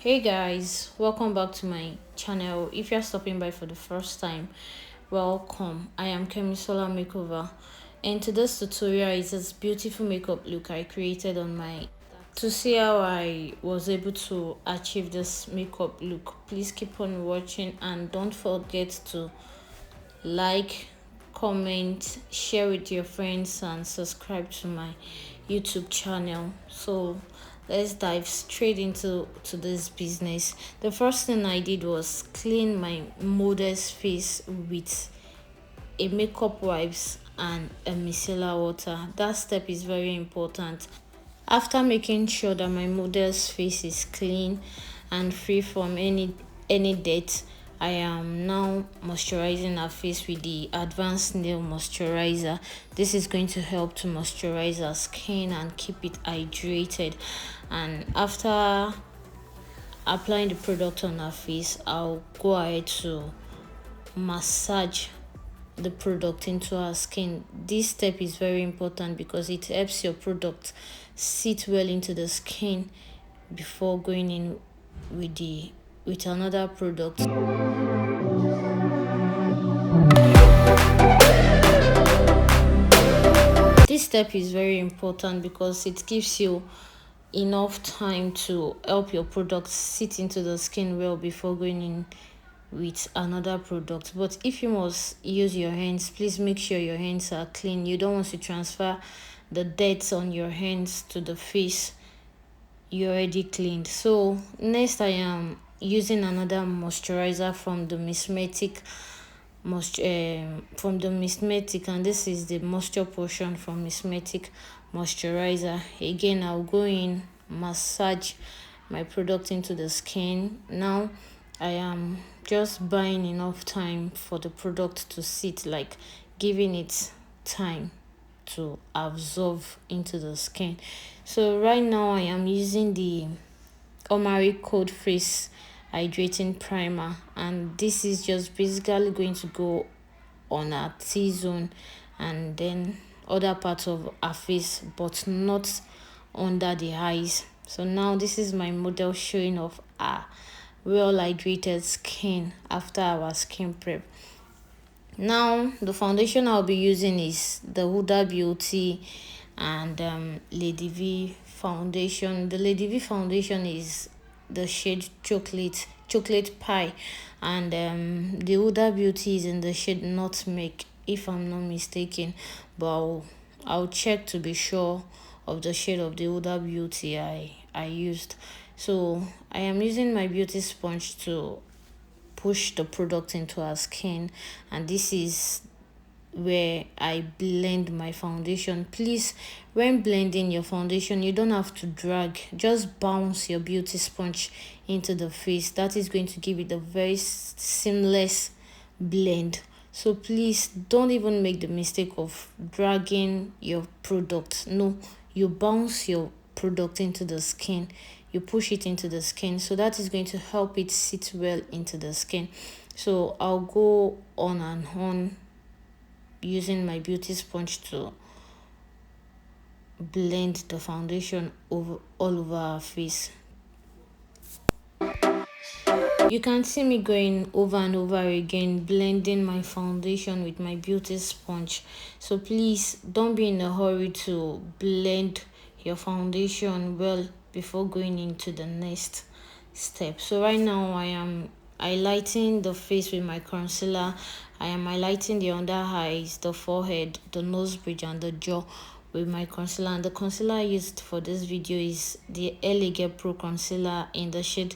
Hey guys, welcome back to my channel. If you're stopping by for the first time, welcome. I am Kemisola Makeover, and today's tutorial is this beautiful makeup look I created on my. To see how I was able to achieve this makeup look, please keep on watching and don't forget to like, comment, share with your friends, and subscribe to my YouTube channel. So let's dive straight into this business. The first thing I did was clean my model's face with a makeup wipes and a micellar water. That step is very important. After making sure that my model's face is clean and free from any dirt, I am now moisturizing her face with the advanced nail moisturizer. This is going to help to moisturize her skin and keep it hydrated. And after applying the product on her face, I'll go ahead to massage the product into our skin. This step is very important because it helps your product sit well into the skin before going in with another product. This step is very important because it gives you enough time to help your product sit into the skin well before going in with another product. But if you must use your hands, please make sure your hands are clean. You don't want to transfer the dirt on your hands to the face you already cleaned. So next I am using another moisturizer from the Mismetic, and this is the moisture portion from Mismetic moisturizer. Again, I'll go in, massage my product into the skin. Now I am just buying enough time for the product to sit, like giving it time to absorb into the skin. So right now I am using the Omari Cold Freeze Hydrating Primer, and this is just basically going to go on our T-zone and then other parts of our face, but not under the eyes. So now this is my model showing of our well hydrated skin after our skin prep. Now the foundation I'll be using is the Huda Beauty and Lady V foundation. The Lady V foundation is the shade chocolate pie, and the Huda Beauty is in the shade nutmeg, if I'm not mistaken, but I'll check to be sure of the shade of the Huda Beauty I used. So I am using my beauty sponge to push the product into our skin, and this is where I blend my foundation. Please, when blending your foundation, you don't have to drag, just bounce your beauty sponge into the face. That is going to give it a very seamless blend. So please don't even make the mistake of dragging your product. No, you bounce your product into the skin, you push it into the skin, so that is going to help it sit well into the skin. So I'll go on and on using my beauty sponge to blend the foundation all over our face. You can see me going over and over again, blending my foundation with my beauty sponge. So please don't be in a hurry to blend your foundation well before going into the next step. So right now I am highlighting the face with my concealer. I am highlighting the under eyes, the forehead, the nose bridge, and the jaw with my concealer. And the concealer I used for this video is the Elegant Pro concealer in the shade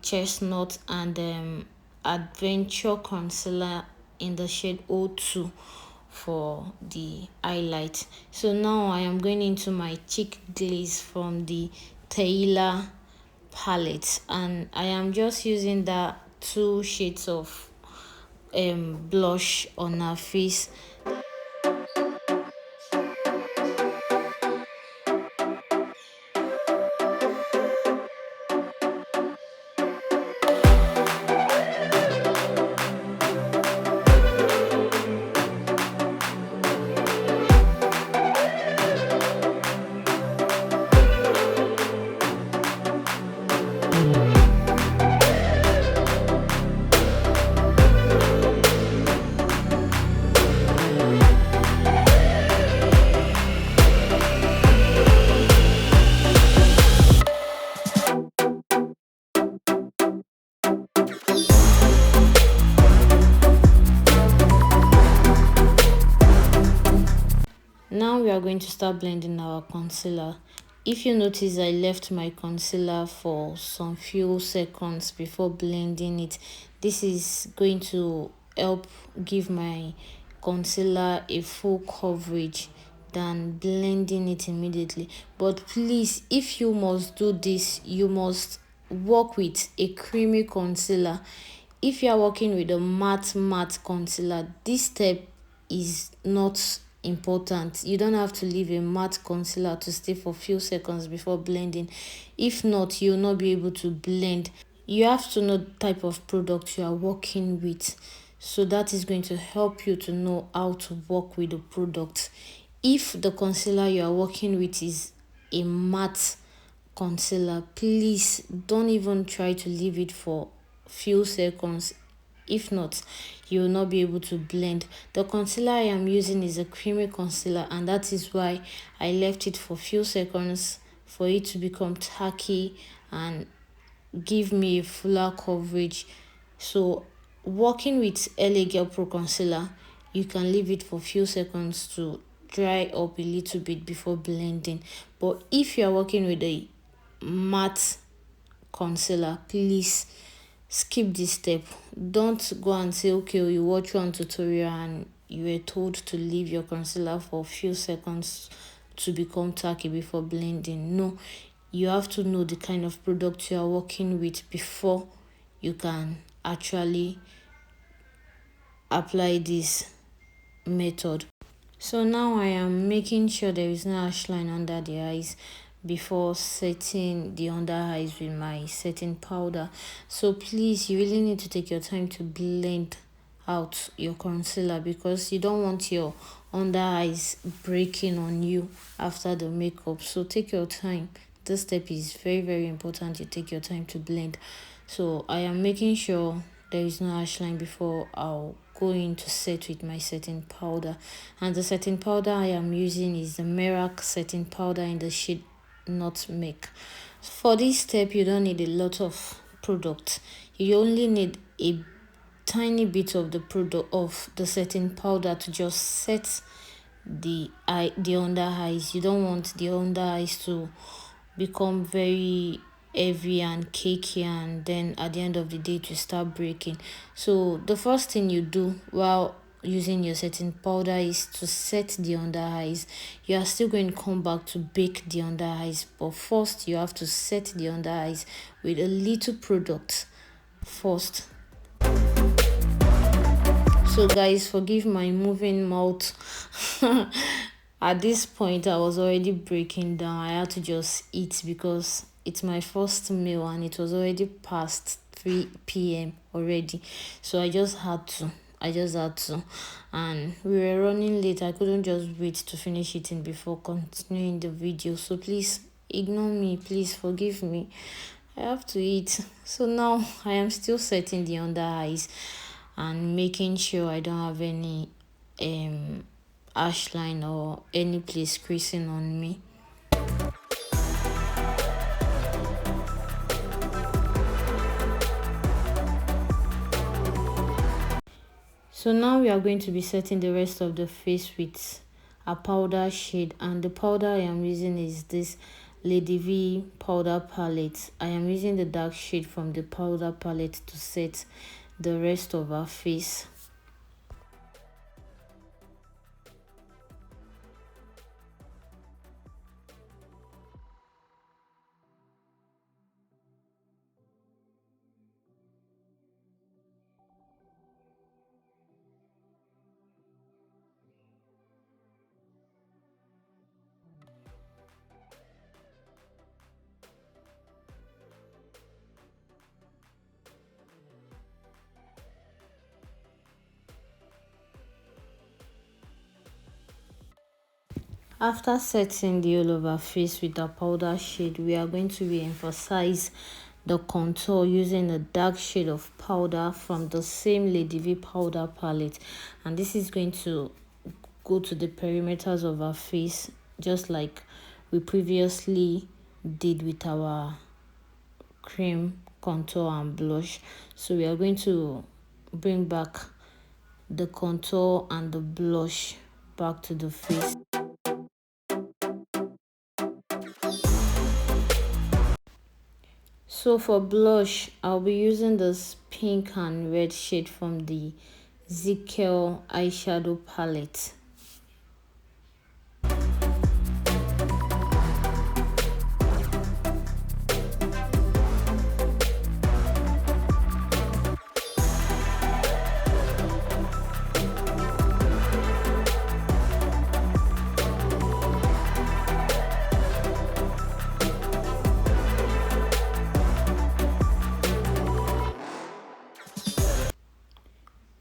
Chestnut, and Adventure concealer in the shade O2 for the highlight. So now I am going into my cheek glaze from the Taylor palette, and I am just using that 2 shades of blush on her face. are going to start blending our concealer. If you notice, I left my concealer for some few seconds before blending it. This is going to help give my concealer a full coverage than blending it immediately. But please, if you must do this, you must work with a creamy concealer. If you are working with a matte concealer, this step is not important. You don't have to leave a matte concealer to stay for few seconds before blending. If not, you'll not be able to blend. You have to know the type of product you are working with, so that is going to help you to know how to work with the product. If the concealer you are working with is a matte concealer, please don't even try to leave it for few seconds. If not, you will not be able to blend. The concealer I am using is a creamy concealer, and that is why I left it for few seconds for it to become tacky and give me a fuller coverage. So working with LA Girl Pro concealer, you can leave it for few seconds to dry up a little bit before blending. But if you are working with a matte concealer, please skip this step. Don't go and say, okay, you watch one tutorial and you were told to leave your concealer for a few seconds to become tacky before blending. No, you have to know the kind of product you are working with before you can actually apply this method. So now I am making sure there is no harsh line under the eyes before setting the under eyes with my setting powder. So please, you really need to take your time to blend out your concealer, because you don't want your under eyes breaking on you after the makeup. So take your time. This step is very important. You take your time to blend. So I am making sure there is no harsh line before I'll go in to set with my setting powder. And the setting powder I am using is the Merac setting powder in the shade Nutmeg. For this step, you don't need a lot of product. You only need a tiny bit of the product of the setting powder to just set the under eyes. You don't want the under eyes to become very heavy and cakey, and then at the end of the day to start breaking. So the first thing you do while using your setting powder is to set the under eyes. You are still going to come back to bake the under eyes, but first you have to set the under eyes with a little product first. So guys, forgive my moving mouth. At this point I was already breaking down. I had to just eat because it's my first meal and it was already past 3 p.m. already. So I just had to, and we were running late. I couldn't just wait to finish eating before continuing the video. So please ignore me, please forgive me. I have to eat. So now I am still setting the under eyes and making sure I don't have any harsh line or any place creasing on me. So now we are going to be setting the rest of the face with a powder shade, and the powder I am using is this Lady V powder palette. I am using the dark shade from the powder palette to set the rest of our face. After setting the whole of our face with our powder shade, we are going to re-emphasize the contour using a dark shade of powder from the same Lady V powder palette, and this is going to go to the perimeters of our face just like we previously did with our cream contour and blush. So we are going to bring back the contour and the blush back to the face. So for blush, I'll be using this pink and red shade from the Ezekiel eyeshadow palette.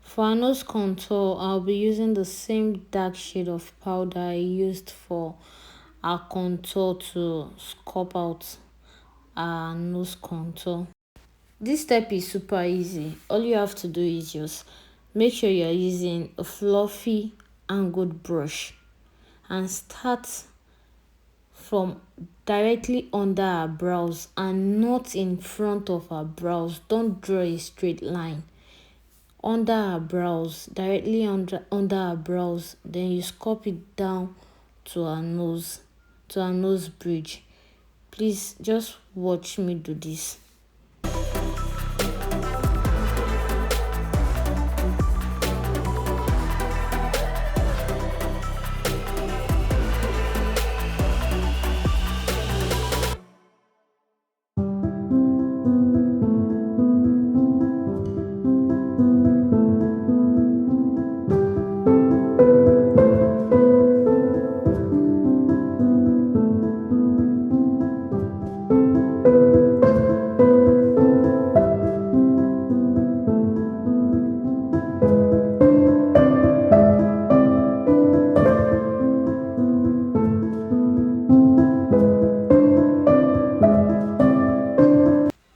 For our nose contour, I'll be using the same dark shade of powder I used for our contour to sculpt out our nose contour. This step is super easy. All you have to do is just make sure you're using a fluffy angled brush and start from directly under our brows and not in front of our brows. Don't draw a straight line. Under our brows, directly under our brows, then you sculpt it down to our nose bridge. Please just watch me do this.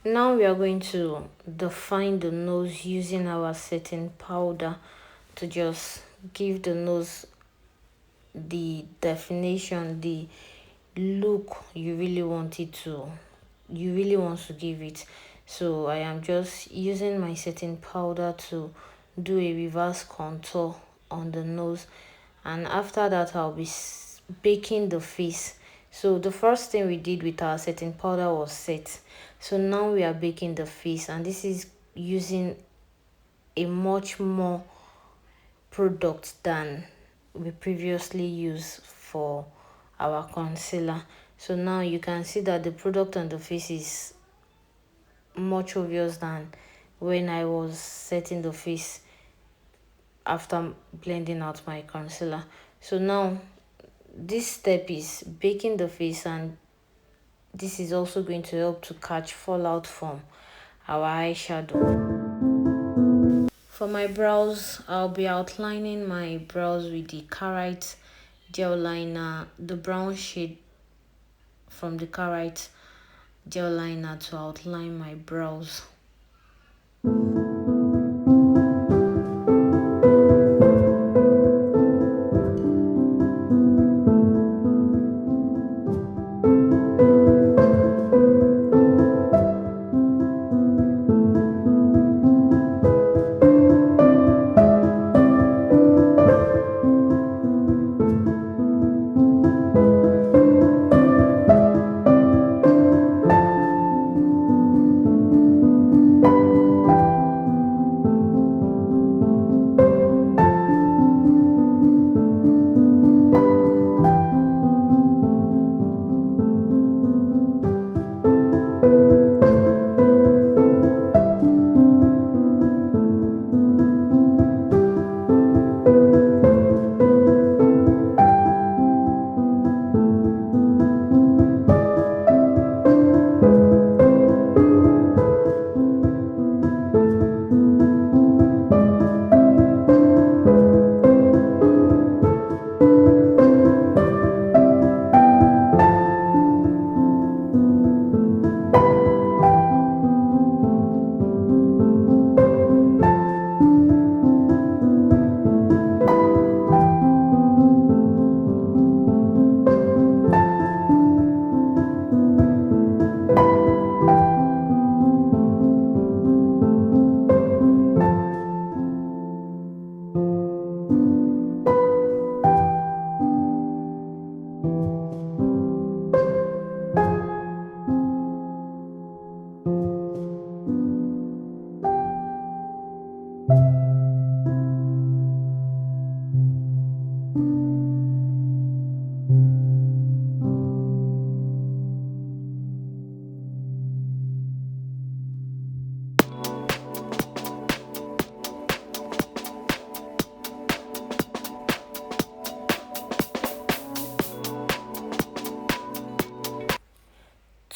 Now we are going to define the nose using our setting powder to just give the nose the definition, the look you really want to give it. So I am just using my setting powder to do a reverse contour on the nose, and after that I'll be baking the face. So the first thing we did with our setting powder was set, so now we are baking the face, and this is using a much more product than we previously used for our concealer. So now you can see that the product on the face is much obvious than when I was setting the face after blending out my concealer. So now this step is baking the face, and this is also going to help to catch fallout from our eyeshadow. For my brows, I'll be outlining my brows with the Carite gel liner, the brown shade from the Carite gel liner to outline my brows.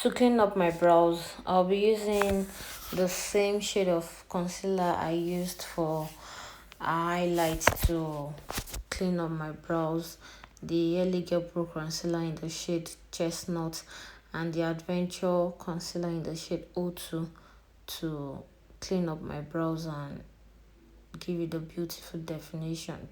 To clean up my brows, I'll be using the same shade of concealer I used for highlight to clean up my brows. The Early Girl Pro concealer in the shade Chestnut and the Adventure concealer in the shade O2 to clean up my brows and give it a beautiful definition.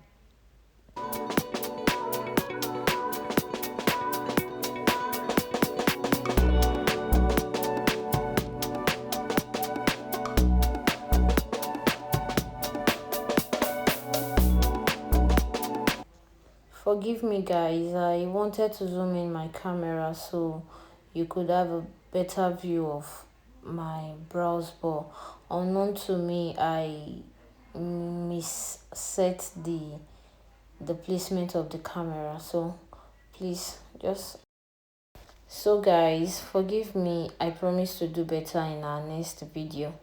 Forgive me guys, I wanted to zoom in my camera so you could have a better view of my brows, but unknown to me I misset the placement of the camera, so please just so guys forgive me. I promise to do better in our next video.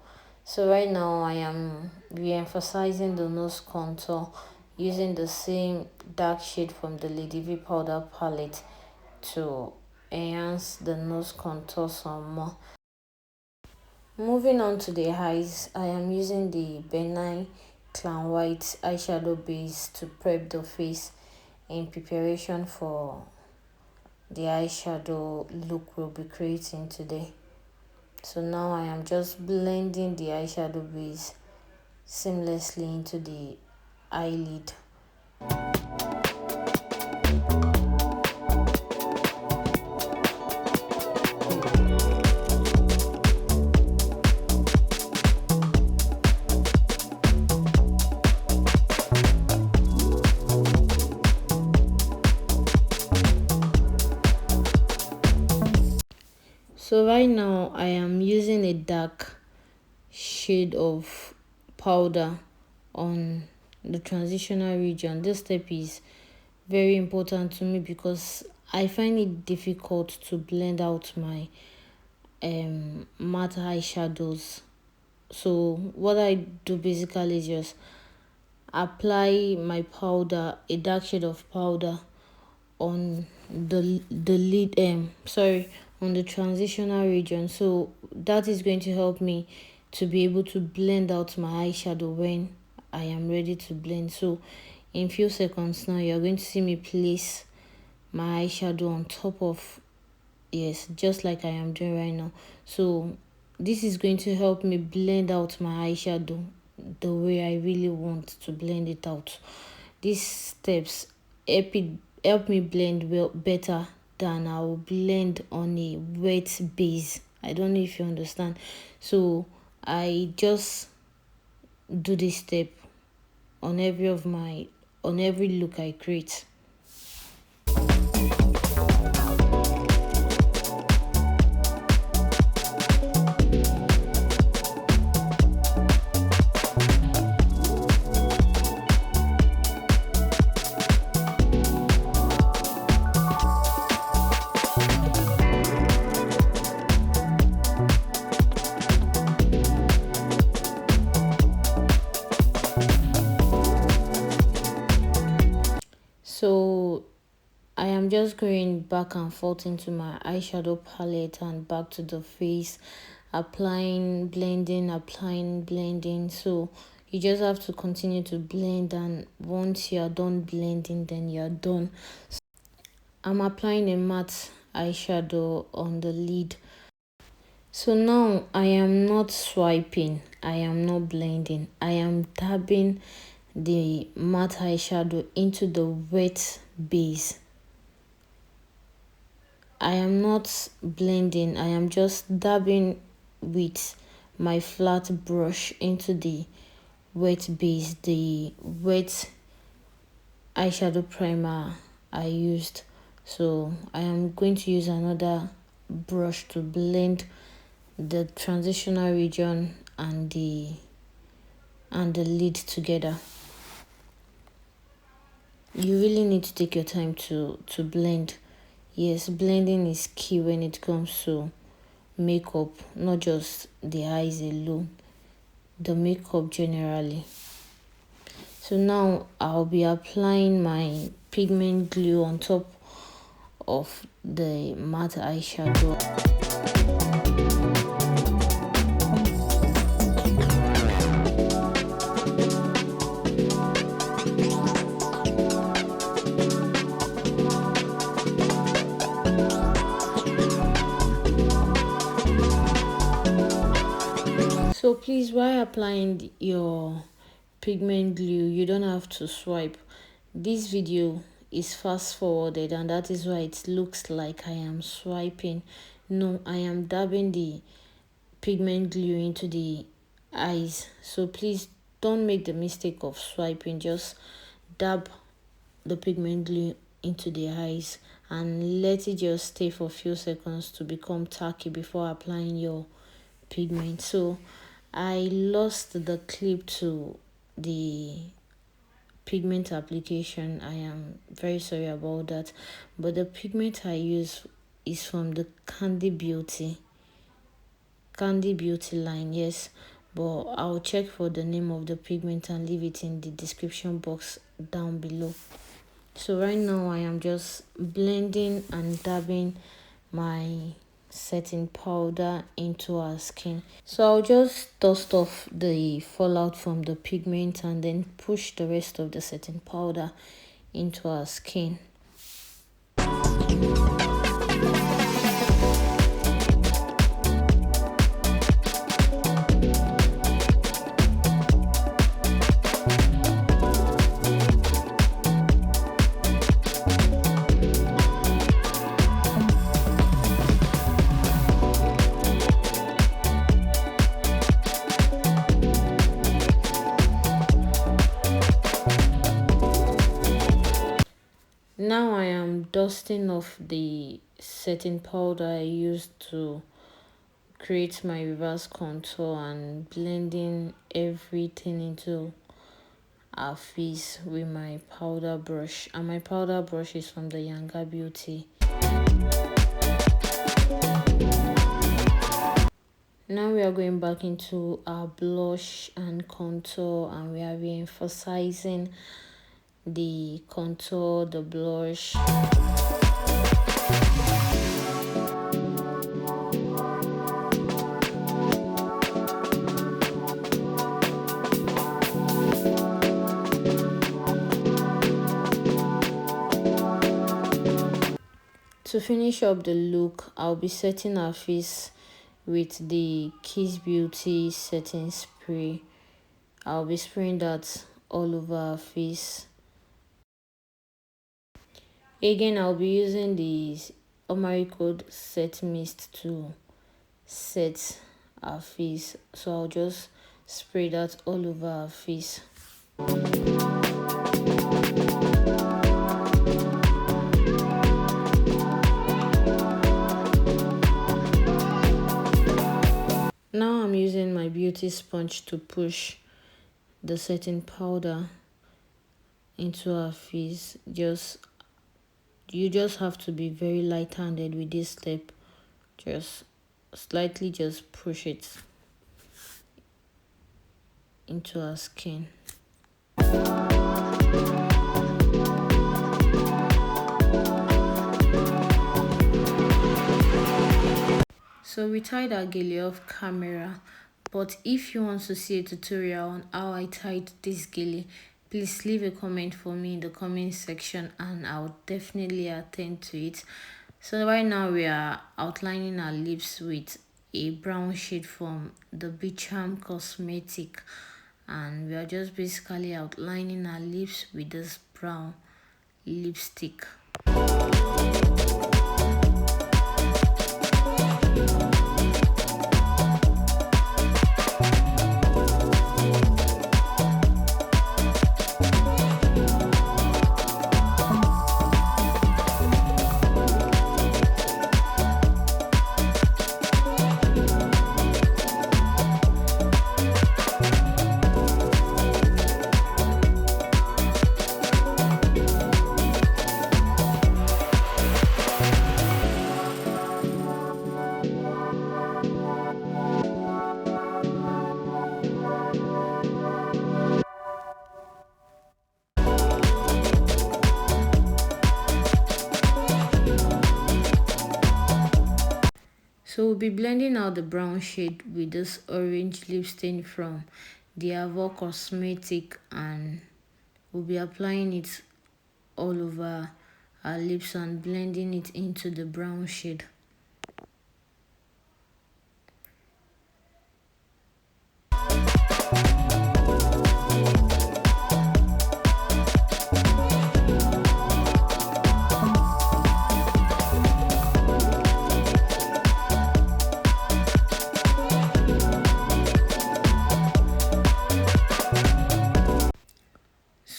So right now I am re-emphasizing the nose contour using the same dark shade from the Lady V powder palette to enhance the nose contour some more. Moving on to the eyes, I am using the Benign Clown White eyeshadow base to prep the face in preparation for the eyeshadow look we'll be creating today. So now I am just blending the eyeshadow base seamlessly into the eyelid. So right now I am using a dark shade of powder on the transitional region. This step is very important to me because I find it difficult to blend out my matte eyeshadows. So what I do basically is just apply my powder, a dark shade of powder on the lid on the transitional region, so that is going to help me to be able to blend out my eyeshadow when I am ready to blend. So in few seconds now you're going to see me place my eyeshadow on top of, yes, just like I am doing right now. So this is going to help me blend out my eyeshadow the way I really want to blend it out. These steps help me blend well better than I will blend on a wet base. I don't know if you understand. So I just do this step on every look I create. So I am just going back and forth into my eyeshadow palette and back to the face, applying, blending. So you just have to continue to blend, and once you are done blending, then you are done. I'm applying a matte eyeshadow on the lid. So now I am not swiping, I am not blending, I am dabbing the matte eyeshadow into the wet base. I am not blending, I am just dabbing with my flat brush into the wet base, the wet eyeshadow primer I used. So I am going to use another brush to blend the transitional region and the lid together. You really need to take your time to blend. Yes, blending is key when it comes to makeup, not just the eyes alone, the makeup generally. So now I'll be applying my pigment glue on top of the matte eyeshadow. So please, while applying your pigment glue, you don't have to swipe. This video is fast forwarded, and that is why it looks like I am swiping. No, I am dabbing the pigment glue into the eyes. So please don't make the mistake of swiping. Just dab the pigment glue into the eyes and let it just stay for a few seconds to become tacky before applying your pigment. So I lost the clip to the pigment application. I am very sorry about that, but the pigment I use is from the Candy Beauty line. Yes, but I'll check for the name of the pigment and leave it in the description box down below. So right now I am just blending and dabbing my setting powder into our skin. So I'll just dust off the fallout from the pigment and then push the rest of the setting powder into our skin. Now I am dusting off the setting powder I used to create my reverse contour and blending everything into our face with my powder brush. And my powder brush is from the Younger Beauty. Now we are going back into our blush and contour, and we are re-emphasizing the contour, the blush. To finish up the look, I'll be setting our face with the Kiss Beauty setting spray. I'll be spraying that all over our face. Again, I'll be using the Omari Code Set Mist to set our face. So I'll just spray that all over our face. Now I'm using my beauty sponge to push the setting powder into our face. You just have to be very light-handed with this step. Just slightly just push it into our skin. So we tied our gele off camera, but if you want to see a tutorial on how I tied this gele, please leave a comment for me in the comment section and I'll definitely attend to it. So right now we are outlining our lips with a brown shade from the Beacham cosmetic, and we are just basically outlining our lips with this brown lipstick. So we'll be blending out the brown shade with this orange lip stain from the Avo Cosmetic, and we'll be applying it all over our lips and blending it into the brown shade.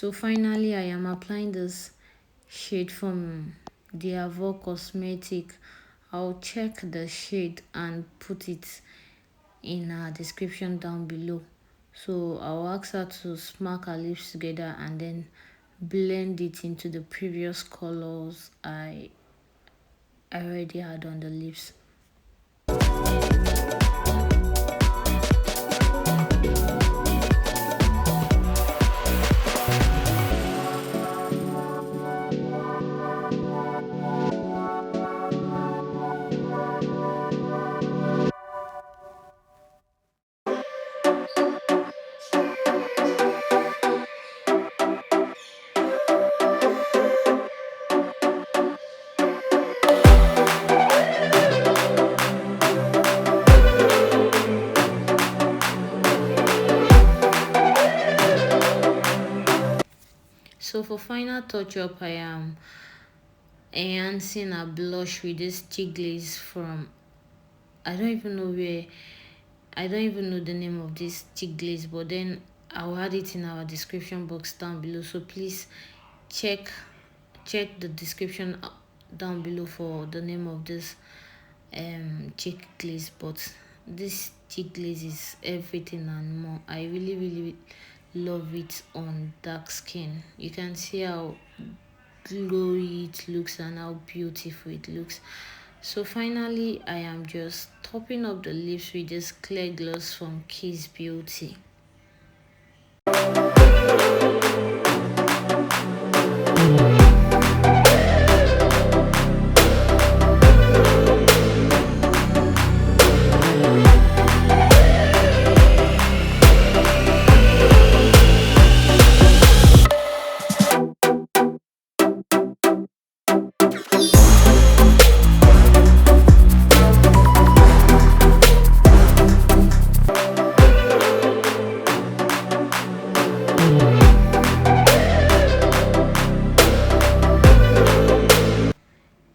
So finally, I am applying this shade from the Avo Cosmetic. I'll check the shade and put it in our description down below. So I'll ask her to smack her lips together and then blend it into the previous colors I already had on the lips. So for final touch up, I am enhancing a blush with this cheek glaze from, I don't even know where, I don't even know the name of this cheek glaze, but then I'll add it in our description box down below. So please check the description down below for the name of this cheek glaze. But this cheek glaze is everything and more. I really love it on dark skin. You can see how glowy it looks and how beautiful it looks. So finally, I am just topping up the lips with this clear gloss from Kiss Beauty.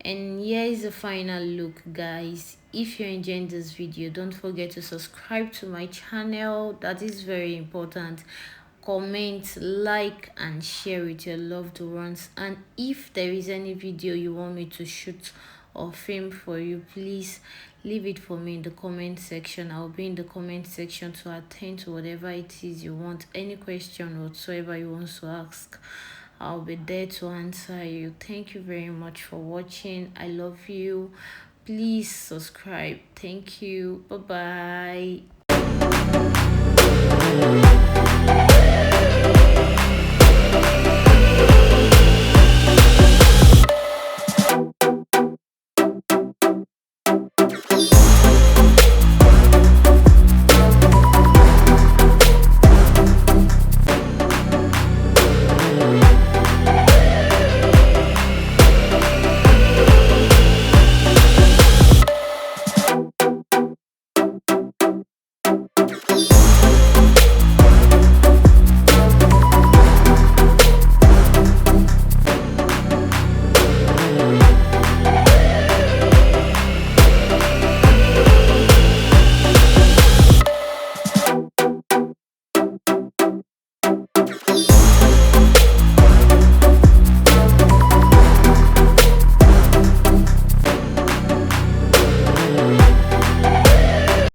And here is the final look, guys. If you're enjoying this video, don't forget to subscribe to my channel. That is very important. Comment, like and share with your loved ones. And if there is any video you want me to shoot or film for you, please leave it for me in the comment section. I'll be in the comment section to attend to whatever it is you want. Any question whatsoever you want to ask, I'll be there to answer you. Thank you very much for watching. I love you. Please subscribe. Thank you. Bye bye.